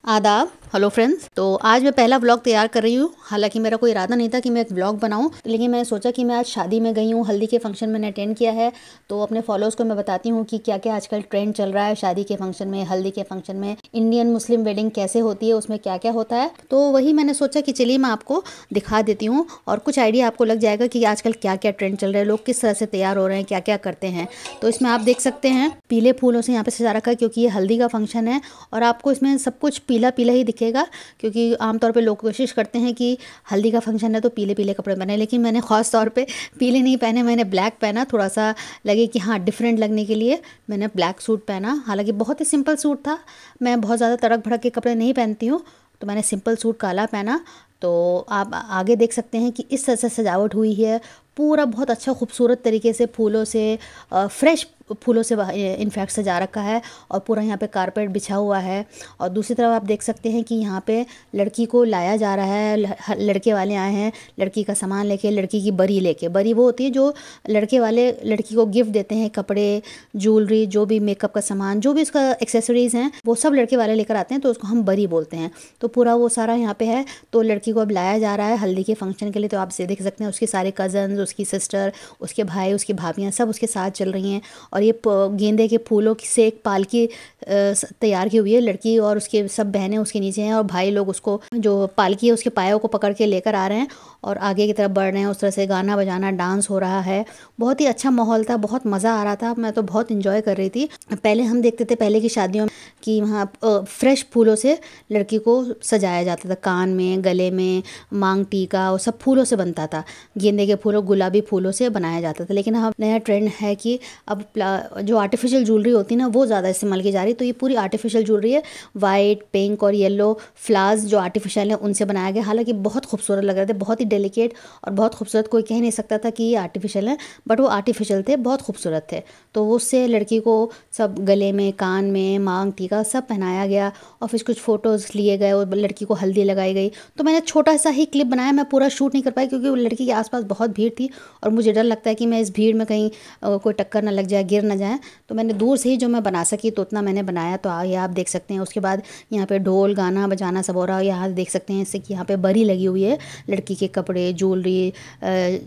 आदाब, hello friends. तो आज मैं पहला व्लॉग तैयार कर रही हूँ। हालांकि मेरा कोई इरादा नहीं था कि मैं एक व्लॉग बनाऊँ, लेकिन मैंने सोचा कि मैं आज शादी में गई हूँ, हल्दी के फंक्शन मैंने अटेंड किया है, तो अपने फॉलोअर्स को मैं बताती हूँ कि क्या क्या आजकल ट्रेंड चल रहा है शादी के फंक्शन में, हल्दी के फंक्शन में, इंडियन मुस्लिम वेडिंग कैसे होती है, उसमें क्या क्या होता है। तो वही मैंने सोचा कि चलिए मैं आपको दिखा देती हूँ और कुछ आइडिया आपको लग जाएगा कि आजकल क्या क्या ट्रेंड चल रहा है, लोग किस तरह से तैयार हो रहे हैं, क्या क्या करते हैं। तो इसमें आप देख सकते हैं पीले फूलों से यहाँ पे सजा रखा है, क्योंकि ये हल्दी का फंक्शन है और आपको इसमें सब कुछ पीला पीला ही दिखेगा, क्योंकि आमतौर पे लोग कोशिश करते हैं कि हल्दी का फंक्शन है तो पीले पीले कपड़े पहने, लेकिन मैंने ख़ास तौर पे पीले नहीं पहने, मैंने ब्लैक पहना, थोड़ा सा लगे कि हाँ डिफरेंट लगने के लिए मैंने ब्लैक सूट पहना। हालांकि बहुत ही सिंपल सूट था, मैं बहुत ज़्यादा तड़क भड़क के कपड़े नहीं पहनती हूँ, तो मैंने सिंपल सूट काला पहना। तो आप आगे देख सकते हैं कि इस तरह से सजावट हुई है, पूरा बहुत अच्छा खूबसूरत तरीके से फूलों से, फ्रेश फूलों से इनफैक्ट सजा रखा है और पूरा यहाँ पे कारपेट बिछा हुआ है। और दूसरी तरफ आप देख सकते हैं कि यहाँ पे लड़की को लाया जा रहा है, लड़के वाले आए हैं लड़की का सामान लेके, लड़की की बरी लेके। बरी वो होती है जो लड़के वाले लड़की को गिफ्ट देते हैं, कपड़े, ज्वेलरी, जो भी मेकअप का सामान, जो भी उसका एक्सेसरीज़ हैं वो सब लड़के वाले लेकर आते हैं, तो उसको हम बरी बोलते हैं। तो पूरा वो सारा यहाँ पे है। तो लड़की को अब लाया जा रहा है हल्दी के फंक्शन के लिए। तो आप देख सकते हैं उसके सारे कज़न्स, उसकी सिस्टर, उसके भाई, उसकी भाभियाँ सब उसके साथ चल रही हैं। और ये गेंदे के फूलों से एक पालकी तैयार की हुई है, लड़की और उसके सब बहनें उसके नीचे हैं और भाई लोग उसको, जो पालकी है उसके पायों को पकड़ के लेकर आ रहे हैं और आगे की तरफ बढ़ रहे हैं। उस तरह से गाना बजाना, डांस हो रहा है। बहुत ही अच्छा माहौल था, बहुत मज़ा आ रहा था, मैं तो बहुत इंजॉय कर रही थी। पहले हम देखते थे पहले की शादियों में कि वहाँ फ्रेश फूलों से लड़की को सजाया जाता था, कान में, गले में, मांग टीका, वो सब फूलों से बनता था, गेंदे के फूलों, गुलाबी फूलों से बनाया जाता था। लेकिन अब नया ट्रेंड है कि अब जो आर्टिफिशियल ज्वेलरी होती है ना वो ज़्यादा इस्तेमाल की जा रही है। तो ये पूरी आर्टिफिशियल ज्वेलरी है, वाइट, पिंक और येलो फ्लावर्स जो आर्टिफिशियल हैं उनसे बनाया गया। हालांकि बहुत खूबसूरत लग रहे थे, बहुत ही डेलिकेट और बहुत खूबसूरत, कोई कह नहीं सकता था कि ये आर्टिफिशियल है, बट वो आर्टिफिशियल थे, बहुत खूबसूरत थे। तो उससे लड़की को सब गले में, कान में, मांग टीका सब पहनाया गया और फिर कुछ फ़ोटोज़ लिए गए और लड़की को हल्दी लगाई गई। तो मैंने छोटा सा ही क्लिप बनाया, मैं पूरा शूट नहीं कर पाई क्योंकि वो लड़की के आसपास बहुत भीड़ थी और मुझे डर लगता है कि मैं इस भीड़ में कहीं कोई टक्कर ना लग जाए, गिर ना जाए। तो मैंने दूर से ही जो मैं बना सकी तो उतना मैंने बनाया। तो ये आप देख सकते हैं। उसके बाद यहाँ पे ढोल, गाना बजाना सब हो रहा है। यहाँ देख सकते हैं इससे कि यहाँ पे बरी लगी हुई है, लड़की के कपड़े, ज्वेलरी,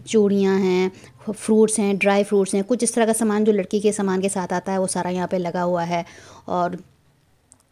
चूड़ियाँ हैं, फ्रूट्स हैं, ड्राई फ्रूट्स हैं, कुछ इस तरह का सामान जो लड़की के सामान के साथ आता है वो सारा यहाँ पे लगा हुआ है। और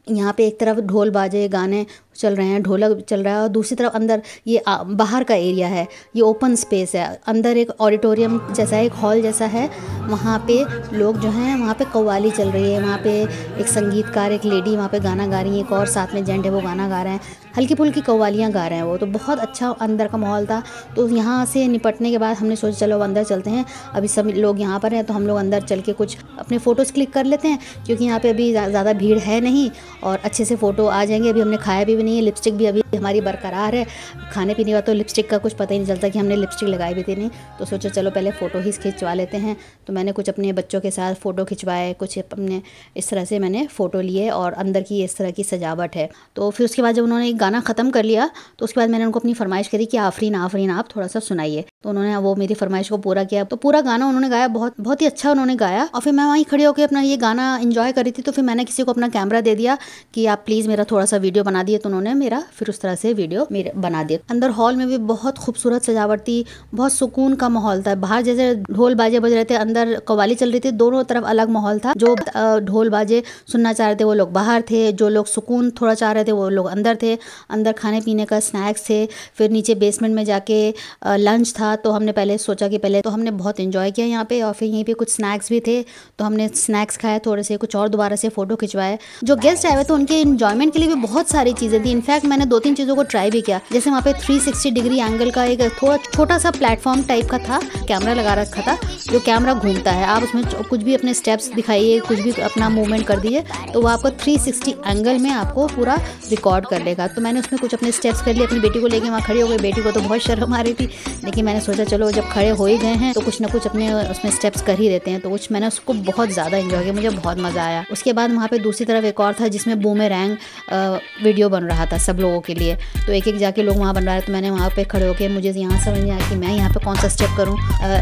यहाँ पे एक तरफ ढोल बाजे, गाने चल रहे हैं, ढोलक चल रहा है और दूसरी तरफ अंदर ये बाहर का एरिया है, ये ओपन स्पेस है। अंदर एक ऑडिटोरियम जैसा है, एक हॉल जैसा है, वहाँ पे लोग जो हैं, वहाँ पे कव्वाली चल रही है, वहाँ पे एक संगीतकार, एक लेडी वहाँ पे गाना गा रही है, एक और साथ में जेंट है वो गाना गा रहे हैं, हल्की फुल्की कव्वालियाँ गा रहे हैं वो। तो बहुत अच्छा अंदर का माहौल था। तो यहाँ से निपटने के बाद हमने सोचा चलो अंदर चलते हैं, अभी सब लोग यहाँ पर हैं तो हम लोग अंदर चल के कुछ अपने फ़ोटोज़ क्लिक कर लेते हैं, क्योंकि यहाँ पे अभी ज़्यादा भीड़ है नहीं और अच्छे से फ़ोटो आ जाएंगे। अभी हमने खाया भी नहीं है, लिपस्टिक भी अभी हमारी बरकरार है, खाने पीने का तो लिपस्टिक का कुछ पता ही नहीं चलता कि हमने लिपस्टिक लगाई भी थी नहीं। तो सोचा चलो पहले फ़ोटो ही खिंचवा लेते हैं। तो मैंने कुछ अपने बच्चों के साथ फ़ोटो खिंचवाए, कुछ अपने इस तरह से मैंने फ़ोटो लिए और अंदर की इस तरह की सजावट है। तो फिर उसके बाद जब उन्होंने एक गाना ख़त्म कर लिया तो उसके बाद मैंने उनको अपनी फरमाइश करी कि आफरीन आफरीन आप थोड़ा सा सुनाइए। तो उन्होंने वो मेरी फरमाइश को पूरा किया। तो पूरा गाना उन्होंने गाया, बहुत ही अच्छा उन्होंने गाया। और फिर मैं वहीं खड़ी होकर अपना ये गाना एंजॉय कर रही थी। तो फिर मैंने किसी को अपना कैमरा दे दिया कि आप प्लीज़ मेरा थोड़ा सा वीडियो बना दिए। तो उन्होंने मेरा फिर उस तरह से वीडियो मेरे बना दिया। अंदर हॉल में भी बहुत खूबसूरत सजावट थी, बहुत सुकून का माहौल था। बाहर जैसे ढोल बाजे बज रहे थे, अंदर कव्वाली चल रही थी, दोनों तरफ अलग माहौल था। जो ढोल बाजे सुनना चाह रहे थे वो लोग बाहर थे, जो लोग सुकून थोड़ा चाह रहे थे वो लोग अंदर थे। अंदर खाने पीने का स्नैक्स थे, फिर नीचे बेसमेंट में जाके लंच था। तो हमने पहले सोचा कि पहले तो हमने बहुत एंजॉय किया यहाँ पे, और फिर यहीं पे कुछ स्नैक्स भी थे तो हमने स्नैक्स खाए थोड़े से, कुछ और दोबारा से फ़ोटो खिंचवाए। जो गेस्ट आए हुए थे उनके एंजॉयमेंट के लिए भी बहुत सारी चीज़ें थी। इनफैक्ट मैंने 2-3 चीज़ों को ट्राई भी किया, जैसे वहाँ पे 360 डिग्री एंगल का एक थोड़ा छोटा सा प्लेटफॉर्म टाइप का था, कैमरा लगा रखा था, जो कैमरा घूमता है, आप उसमें कुछ भी अपने स्टेप्स दिखाइए, कुछ भी अपना मूवमेंट कर दीजिए तो वो आपको 360 एंगल में आपको पूरा रिकॉर्ड कर लेगा। तो मैंने उसमें कुछ अपने स्टेप्स कर लिए, अपनी बेटी को लेके वहाँ खड़ी हो गई। बेटी को तो बहुत शर्म आ रही थी, लेकिन मैंने सोचा चलो जब खड़े हो ही गए हैं तो कुछ ना कुछ अपने उसमें स्टेप्स कर ही देते हैं, तो कुछ मैंने उसको बहुत ज़्यादा एंजॉय किया, मुझे बहुत मज़ा आया। उसके बाद वहाँ पे दूसरी तरफ एक और था जिसमें बूमेरैंग वीडियो बन रहा था सब लोगों के लिए, तो एक एक जाके लोग वहाँ बन रहा है, तो मैंने वहाँ पे खड़े होकर मुझे यहाँ समझ नहीं आया कि मैं यहाँ पे कौन सा स्टेप करूँ,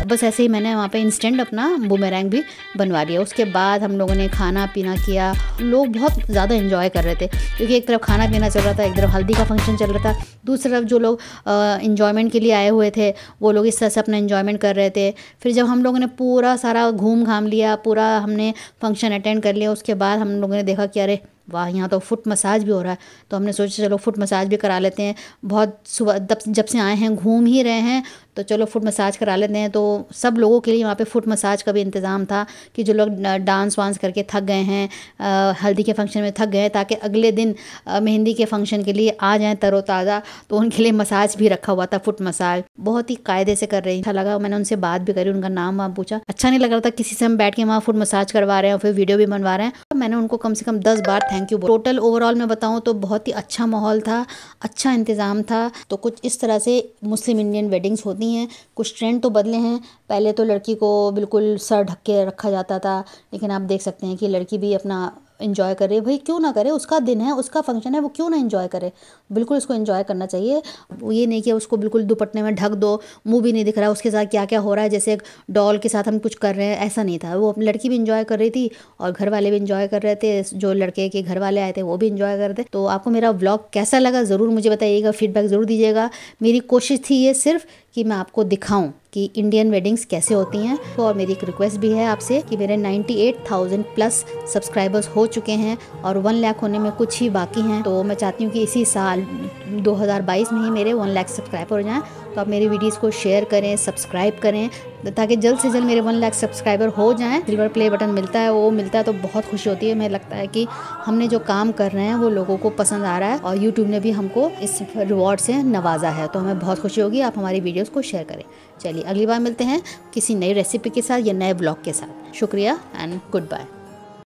बस ऐसे ही मैंने वहाँ पे इंस्टेंट अपना बूमेरैंग भी बनवा लिया। उसके बाद हम लोगों ने खाना पीना किया, लोग बहुत ज़्यादा एंजॉय कर रहे थे क्योंकि एक तरफ खाना पीना चल रहा था, एक तरफ हल्दी का फंक्शन चल रहा था, दूसरी तरफ जो लोग एंजॉयमेंट के लिए आए हुए थे वो लोग इस तरह से अपना एंजॉयमेंट कर रहे थे। फिर जब हम लोगों ने पूरा सारा घूम घाम लिया, पूरा हमने फंक्शन अटेंड कर लिया, उसके बाद हम लोगों ने देखा कि अरे वाह यहाँ तो फुट मसाज भी हो रहा है, तो हमने सोचा चलो फुट मसाज भी करा लेते हैं। बहुत सुबह जब से आए हैं घूम ही रहे हैं तो चलो फुट मसाज करा लेते हैं। तो सब लोगों के लिए वहाँ पे फुट मसाज का भी इंतज़ाम था कि जो लोग डांस वांस करके थक गए हैं, हल्दी के फंक्शन में थक गए हैं, ताकि अगले दिन मेहंदी के फंक्शन के लिए आ जाएँ तरोताज़ा, तो उनके लिए मसाज भी रखा हुआ था, फुट मसाज। बहुत ही कायदे से कर रही, अच्छा लगा। मैंने उनसे बात भी करी, उनका नाम वाम पूछा। अच्छा नहीं लग रहा था किसी से हम बैठ के वहाँ फुट मसाज करवा रहे हैं और फिर वीडियो भी बनवा रहे हैं, तो मैंने उनको कम से कम 10 बार थैंक यू। टोटल ओवरऑल मैं बताऊँ तो बहुत ही अच्छा माहौल था, अच्छा इंतज़ाम था। तो कुछ इस तरह से मुस्लिम इंडियन वेडिंग्स होती हैं। कुछ ट्रेंड तो बदले हैं, पहले तो लड़की को बिल्कुल सर ढक के रखा जाता था, लेकिन आप देख सकते हैं कि लड़की भी अपना एंजॉय करे। भाई क्यों ना करे, उसका दिन है, उसका फंक्शन है, वो क्यों ना एंजॉय करे, बिल्कुल उसको एंजॉय करना चाहिए। वो ये नहीं कि उसको बिल्कुल दुपट्टे में ढक दो, मुंह भी नहीं दिख रहा है, उसके साथ क्या क्या हो रहा है, जैसे एक डॉल के साथ हम कुछ कर रहे हैं, ऐसा नहीं था। वो अपनी लड़की भी एंजॉय कर रही थी और घर वाले भी एंजॉय कर रहे थे, जो लड़के के घर वाले आए थे वो भी एंजॉय कर रहे थे। तो आपको मेरा व्लॉग कैसा लगा ज़रूर मुझे बताइएगा, फीडबैक ज़रूर दीजिएगा। मेरी कोशिश थी ये सिर्फ कि मैं आपको दिखाऊं कि इंडियन वेडिंग्स कैसे होती हैं। तो और मेरी एक रिक्वेस्ट भी है आपसे कि मेरे 98,000 प्लस सब्सक्राइबर्स हो चुके हैं और 1 लाख होने में कुछ ही बाकी हैं। तो मैं चाहती हूँ कि इसी साल 2022 में ही मेरे 1 लाख सब्सक्राइबर हो जाएं। तो आप मेरी वीडियोस को शेयर करें, सब्सक्राइब करें, ताकि जल्द से जल्द मेरे 1 लाख सब्सक्राइबर हो जाएं। सिल्वर प्ले बटन मिलता है, वो मिलता है तो बहुत खुशी होती है। मुझे लगता है कि हमने जो काम कर रहे हैं वो लोगों को पसंद आ रहा है और यूट्यूब ने भी हमको इस रिवॉर्ड से नवाजा है, तो हमें बहुत खुशी होगी आप हमारी वीडियोस को शेयर करें। चलिए अगली बार मिलते हैं किसी नई रेसिपी के साथ या नए ब्लॉग के साथ। शुक्रिया एंड गुड बाय।